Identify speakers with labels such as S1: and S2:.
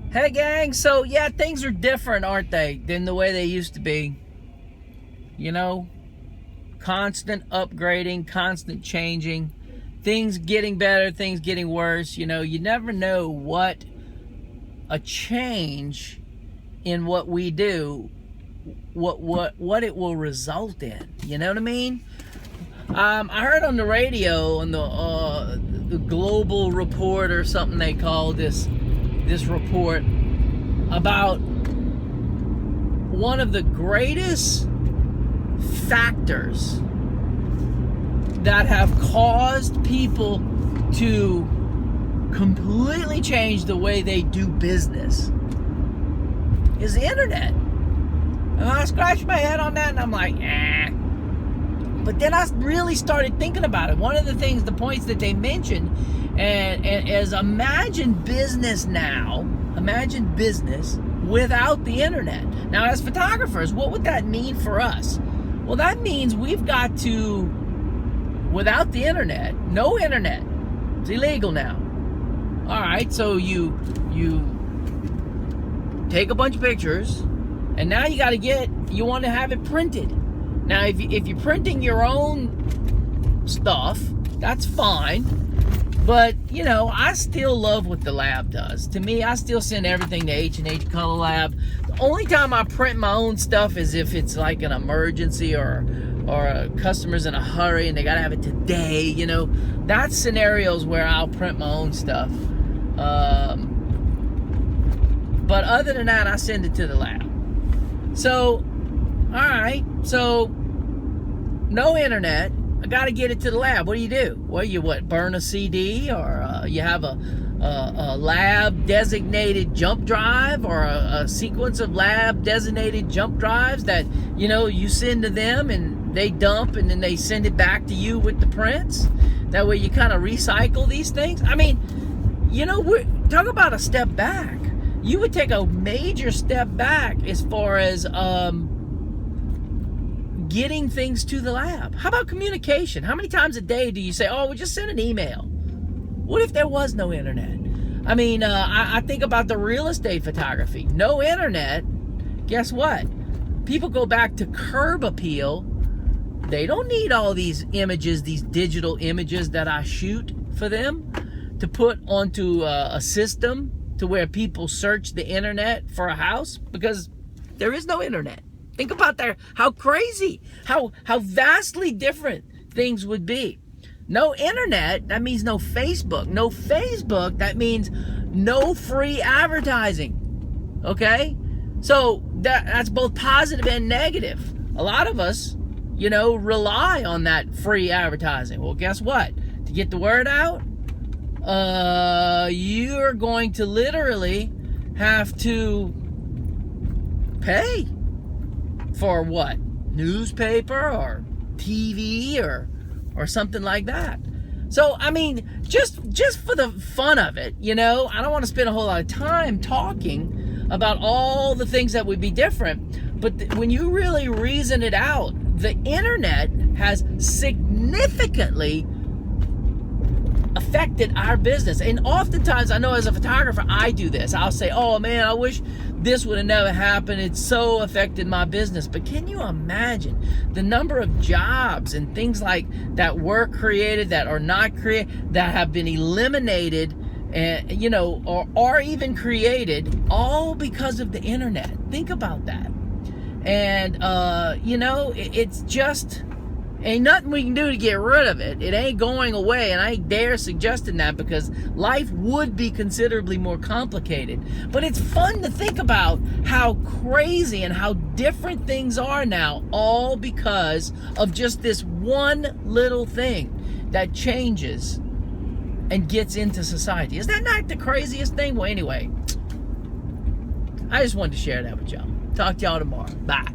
S1: Hey gang, so yeah, things are different, aren't they, than the way they used to be? You know, constant upgrading, constant changing, things getting better, things getting worse. You know, you never know what a change in what we do, what it will result in. You know what I mean? I heard on the radio, on the Global Report or something they call this report, about one of the greatest factors that have caused people to completely change the way they do business is the internet. And I scratched my head on that and I'm like, But then I really started thinking about it. One of the points that they mentioned, and is imagine business without the internet. Now, as photographers, what would that mean for us? Well, that means we've got to, without the internet, no internet. It's illegal now. All right, so you take a bunch of pictures, and now you want to have it printed. Now, if you're printing your own stuff, that's fine. But, you know, I still love what the lab does. To me, I still send everything to H&H Color Lab. The only time I print my own stuff is if it's like an emergency or a customer's in a hurry and they got to have it today, you know. That's scenarios where I'll print my own stuff. But other than that, I send it to the lab. So, all right, so no internet. I got to get it to the lab. What do you do? Well, burn a CD, or you have a lab designated jump drive, or a sequence of lab designated jump drives that, you know, you send to them and they dump and then they send it back to you with the prints. That way you kind of recycle these things. I mean, you know, talk about a step back. You would take a major step back as far as getting things to the lab. How about communication? How many times a day do you say, oh, we'll just send an email? What if there was no internet? I mean, I think about the real estate photography. No internet, guess what? People go back to curb appeal. They don't need all these images, these digital images that I shoot for them to put onto a system to where people search the internet for a house, because there is no internet. Think about that, how crazy, how vastly different things would be. No internet, that means no Facebook. No Facebook, that means no free advertising. Okay? So that's both positive and negative. A lot of us, you know, rely on that free advertising. Well, guess what? To get the word out, you're going to literally have to pay for what? Newspaper or TV or something like that. So, I mean, just for the fun of it, you know, I don't want to spend a whole lot of time talking about all the things that would be different, but when you really reason it out, the internet has significantly affected our business. And oftentimes, I know as a photographer, I do this. I'll say, oh man, I wish this would have never happened. It's so affected my business. But can you imagine the number of jobs and things like that were created, that are not created, that have been eliminated, and, you know, or are even created, all because of the internet? Think about that. And, you know, it's just, ain't nothing we can do to get rid of it. It ain't going away, and I ain't dare suggesting that, because life would be considerably more complicated. But it's fun to think about how crazy and how different things are now, all because of just this one little thing that changes and gets into society. Is that not the craziest thing? Well, anyway, I just wanted to share that with y'all. Talk to y'all tomorrow. Bye.